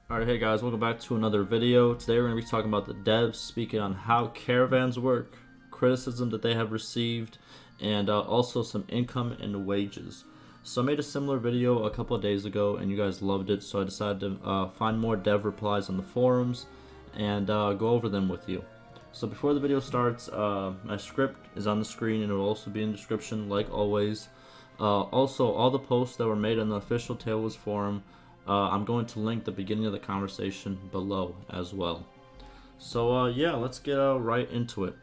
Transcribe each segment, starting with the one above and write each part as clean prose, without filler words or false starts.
Alright, hey guys, welcome back to another video. Today we're going to be talking about the devs, speaking on how caravans work, criticism that they have received, and also some income and wages. So I made a similar video a couple of days ago and you guys loved it, so I decided to find more dev replies on the forums and go over them with you. So before the video starts, my script is on the screen and it will also be in the description like always. Also, all the posts that were made on the official Tailwoods forum, I'm going to link the beginning of the conversation below as well. So yeah, let's get right into it.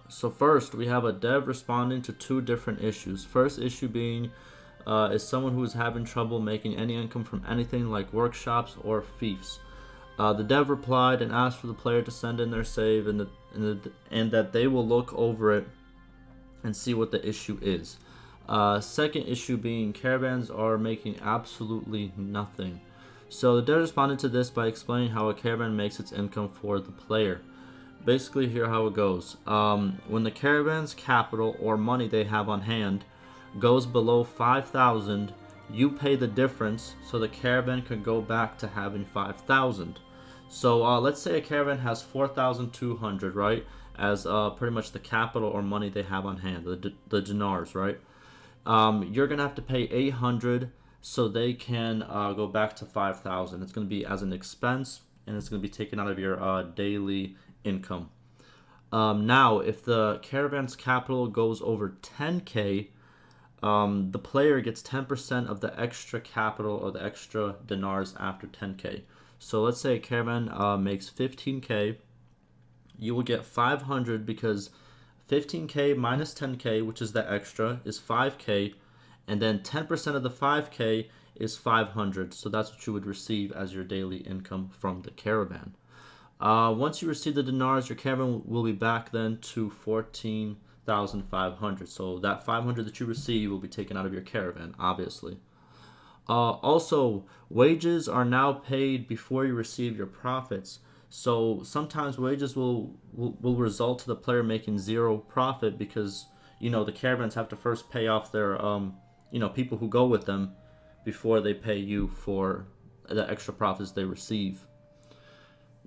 So first, we have a dev responding to two different issues. First issue being is someone who is having trouble making any income from anything like workshops or fiefs. The dev replied and asked for the player to send in their save and that they will look over it and see what the issue is. Second issue being caravans are making absolutely nothing. So the dev responded to this by explaining how a caravan makes its income for the player. Basically, here how it goes. When the caravan's capital or money they have on hand goes below 5,000, you pay the difference so the caravan can go back to having 5,000. So let's say a caravan has 4,200, right, as pretty much the capital or money they have on hand, the dinars, right? You're gonna have to pay 800 so they can go back to 5,000. It's gonna be as an expense and it's gonna be taken out of your daily income. Now, if the caravan's capital goes over 10k, the player gets 10% of the extra capital or the extra dinars after 10k. So let's say a caravan makes 15k, you will get 500 because 15k minus 10k, which is the extra, is 5k, and then 10% of the 5k is 500. So that's what you would receive as your daily income from the caravan. Once you receive the dinars, your caravan will be back then to 14,500. So that 500 that you receive will be taken out of your caravan, obviously. Also, wages are now paid before you receive your profits. So sometimes wages will result to the player making zero profit because, you know, the caravans have to first pay off their, people who go with them before they pay you for the extra profits they receive.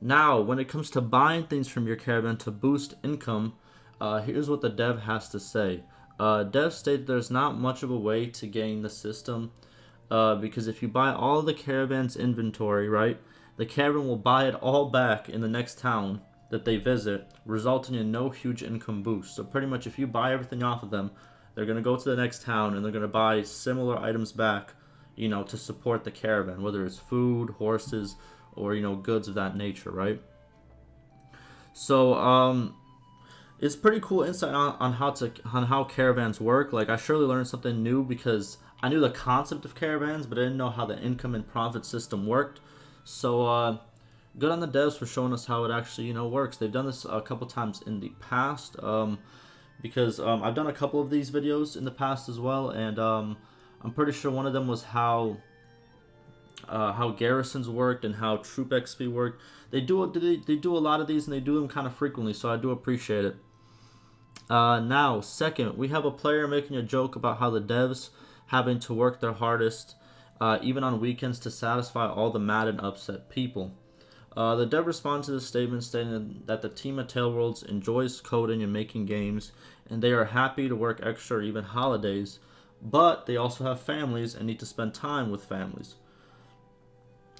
Now, when it comes to buying things from your caravan to boost income, here's what the dev has to say. Dev stated there's not much of a way to gain the system because if you buy all the caravan's inventory, right, the caravan will buy it all back in the next town that they visit, resulting in no huge income boost. So pretty much if you buy everything off of them, they're going to go to the next town and they're going to buy similar items back, you know, to support the caravan, whether it's food, horses, or, you know, goods of that nature, right? So it's pretty cool insight on how caravans work. Like, I surely learned something new because I knew the concept of caravans, but I didn't know how the income and profit system worked. So good on the devs for showing us how it actually, you know, works. They've done this a couple times in the past because I've done a couple of these videos in the past as well, and I'm pretty sure one of them was how garrisons worked and how troop XP worked. They do a lot of these and they do them kind of frequently, so I do appreciate it. Now, second, we have a player making a joke about how the devs having to work their hardest even on weekends to satisfy all the mad and upset people. The dev responded to this statement stating that the team at Tailworlds enjoys coding and making games, and they are happy to work extra or even holidays, but they also have families and need to spend time with families.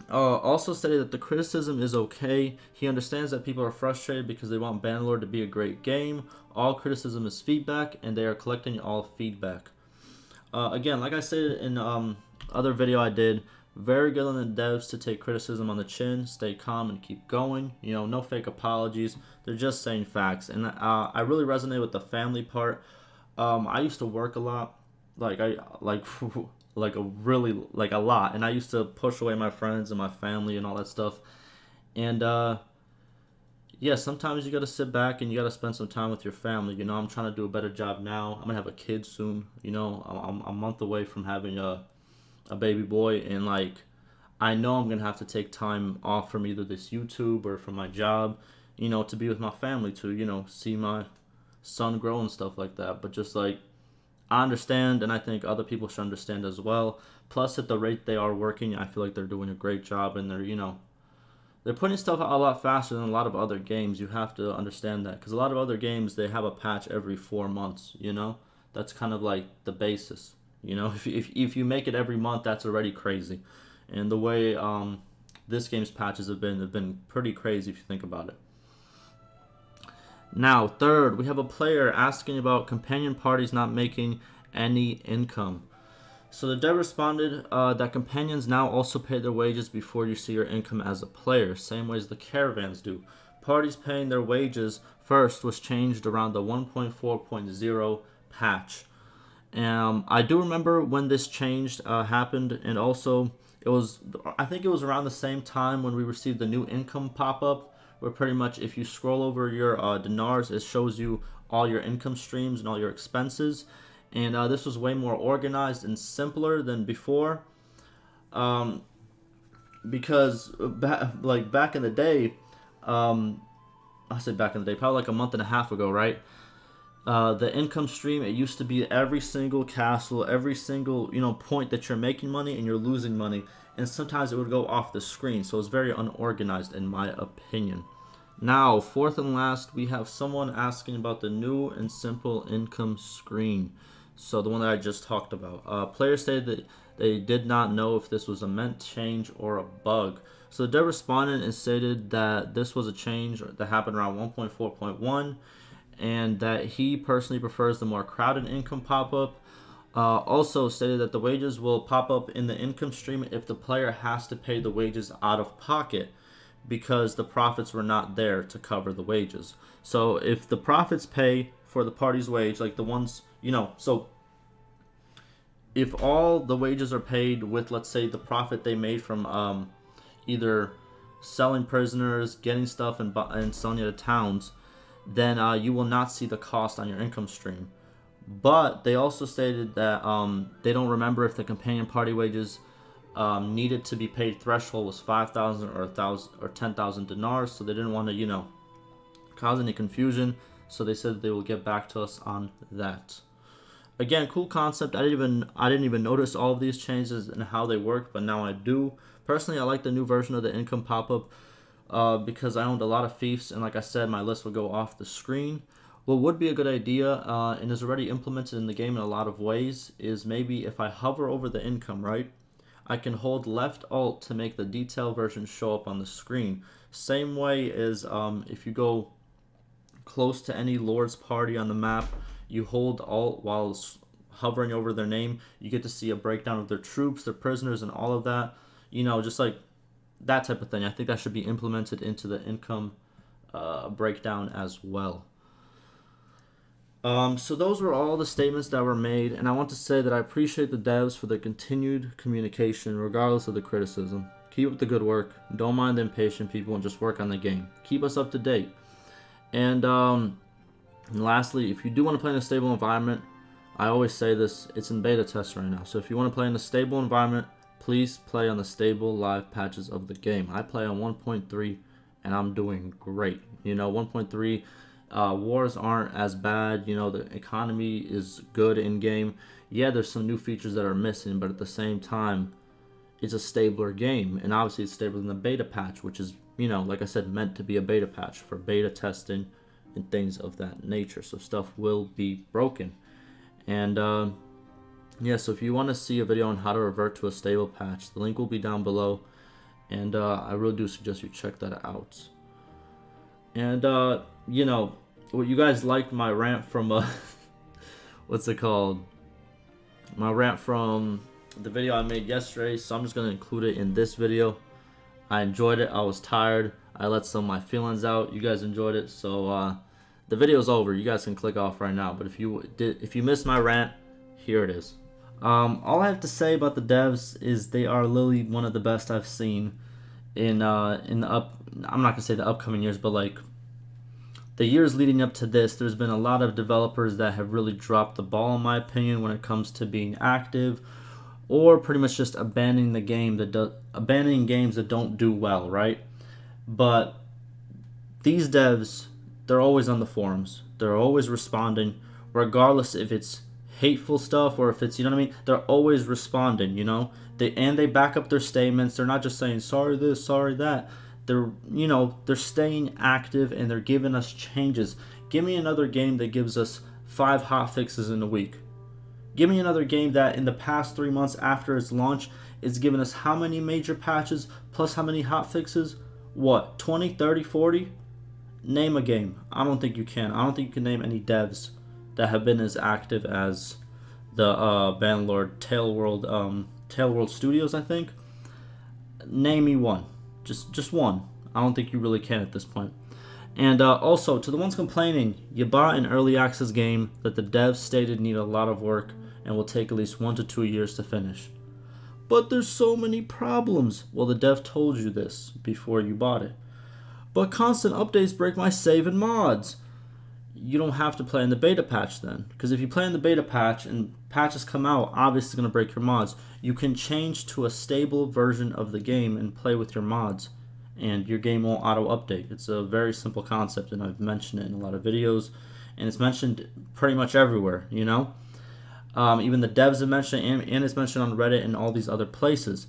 Also stated that the criticism is okay. He understands that people are frustrated because they want Bannerlord to be a great game. All criticism is feedback, and they are collecting all feedback. Again, like I said in other video I did, very good on the devs to take criticism on the chin, stay calm and keep going. You know, no fake apologies. They're just saying facts, and I really resonate with the family part. I used to work a lot, like a lot, and I used to push away my friends and my family and all that stuff. And yeah, sometimes you gotta sit back and you gotta spend some time with your family. You know, I'm trying to do a better job now. I'm gonna have a kid soon. You know, I'm a month away from having a baby boy, and like I know I'm gonna have to take time off from either this YouTube or from my job, you know, to be with my family, to, you know, see my son grow and stuff like that. But just like I understand, and I think other people should understand as well. Plus, at the rate they are working, I feel like they're doing a great job, and they're putting stuff out a lot faster than a lot of other games. You have to understand that, because a lot of other games, they have a patch every 4 months. That's kind of like the basis. If you make it every month, that's already crazy. And the way this game's patches have been pretty crazy if you think about it. Now, third, we have a player asking about companion parties not making any income. So the dev responded that companions now also pay their wages before you see your income as a player, same way as the Caravans do. Parties paying their wages first was changed around the 1.4.0 patch. I do remember when this change happened, and also I think it was around the same time when we received the new income pop-up, where pretty much if you scroll over your dinars, it shows you all your income streams and all your expenses. And this was way more organized and simpler than before, because back in the day, I said back in the day, probably like a month and a half ago, right? The income stream, it used to be every single castle, every single point that you're making money and you're losing money, and sometimes it would go off the screen, so it's very unorganized in my opinion. Now, fourth and last, we have someone asking about the new and simple income screen. So the one that I just talked about. Players stated that they did not know if this was a meant change or a bug. So the dev responded and stated that this was a change that happened around 1.4.1, and that he personally prefers the more crowded income pop-up. Also stated that the wages will pop up in the income stream if the player has to pay the wages out of pocket, because the profits were not there to cover the wages. So if the profits pay for the party's wage, like the ones, so if all the wages are paid with, let's say, the profit they made from either selling prisoners, getting stuff, and selling it to towns, then you will not see the cost on your income stream. But they also stated that they don't remember if the companion party wages needed to be paid threshold was 5,000 or 1,000 or 10,000 dinars, so they didn't want to cause any confusion, so they said they will get back to us on that. Again, cool concept. I didn't even notice all of these changes and how they work, but now I do. Personally, I like the new version of the income pop-up because I owned a lot of fiefs, and like I said, my list would go off the screen. What would be a good idea, and is already implemented in the game in a lot of ways, is maybe if I hover over the income, right, I can hold left alt to make the detail version show up on the screen. Same way as if you go close to any lord's party on the map, you hold alt while hovering over their name, you get to see a breakdown of their troops, their prisoners, and all of that. Just like that type of thing. I think that should be implemented into the income breakdown as well. So those were all the statements that were made, and I want to say that I appreciate the devs for the continued communication regardless of the criticism. Keep up the good work. Don't mind the impatient people and just work on the game. Keep us up to date. And lastly, if you do want to play in a stable environment, I always say this, it's in beta test right now. So if you want to play in a stable environment, please play on the stable live patches of the game. I play on 1.3 and I'm doing great. 1.3 wars aren't as bad. The economy is good in game. Yeah, there's some new features that are missing, but at the same time, it's a stabler game, and obviously it's stabler than the beta patch, which is, like I said, meant to be a beta patch for beta testing and things of that nature. So stuff will be broken. And yeah, so if you want to see a video on how to revert to a stable patch, the link will be down below, and I really do suggest you check that out. And you guys liked my rant from what's it called, my rant from the video I made yesterday, so I'm just going to include it in this video. I enjoyed it. I was tired. I let some of my feelings out. You guys enjoyed it, so the video's over. You guys can click off right now, but if you missed my rant, here it is. All I have to say about the devs is they are literally one of the best I've seen in the I'm not going to say the upcoming years, but like the years leading up to this. There's been a lot of developers that have really dropped the ball, in my opinion, when it comes to being active, or pretty much just abandoning games that don't do well, right? But these devs, they're always on the forums. They're always responding, regardless if it's hateful stuff, or if it's, you know what I mean, they're always responding, you know. They back up their statements. They're not just saying sorry this, sorry that. They're, you know, they're staying active and they're giving us changes. Give me another game that gives us 5 hot fixes in a week. Give me another game that in the past 3 months after its launch is giving us how many major patches plus how many hot fixes? What, 20, 30, 40? Name a game. I don't think you can. I don't think you can name any devs that have been as active as the Bannerlord Tailworld Studios, I think. Name me one. Just one. I don't think you really can at this point. And also, to the ones complaining, you bought an early access game that the devs stated need a lot of work and will take at least 1 to 2 years to finish. But there's so many problems. Well, the dev told you this before you bought it. But constant updates break my save and mods. You don't have to play in the beta patch then. Because if you play in the beta patch and patches come out, obviously it's going to break your mods. You can change to a stable version of the game and play with your mods. And your game won't auto-update. It's a very simple concept, and I've mentioned it in a lot of videos. And it's mentioned pretty much everywhere, you know? Even the devs have mentioned it, and it's mentioned on Reddit and all these other places.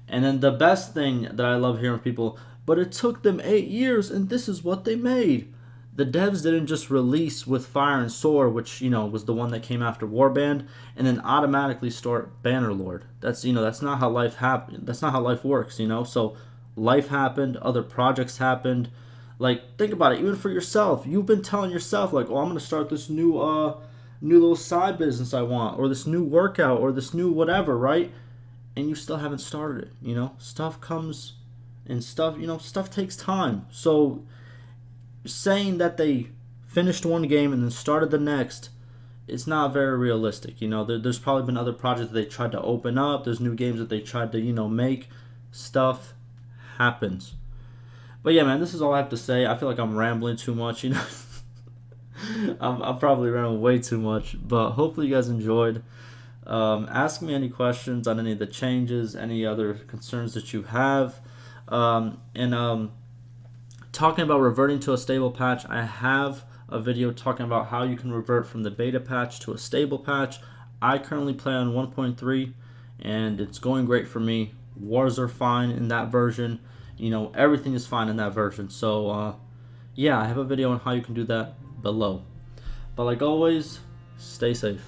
And then the best thing that I love hearing from people, but it took them 8 years, and this is what they made. The devs didn't just release with Fire and Sword, which, you know, was the one that came after Warband, and then automatically start Bannerlord. That's, you know, that's not how life happened. That's not how life works, you know. So life happened, other projects happened. Like, think about it. Even for yourself, you've been telling yourself, like, oh, I'm gonna start this new little side business I want, or this new workout, or this new whatever, right? And you still haven't started it, you know? Stuff comes and stuff, you know, stuff takes time. So saying that they finished one game and then started the next, it's not very realistic, you know? There's probably been other projects that they tried to open up. There's new games that they tried to, you know, make. Stuff happens. But yeah, man, this is all I have to say. I feel like I'm rambling too much, you know? I'm probably rambling way too much, but hopefully you guys enjoyed. Ask me any questions on any of the changes, any other concerns that you have. Talking about reverting to a stable patch, I have a video talking about how you can revert from the beta patch to a stable patch. I currently play on 1.3, and it's going great for me. Wars are fine in that version. You know, everything is fine in that version. So, yeah, I have a video on how you can do that below. But like always, stay safe.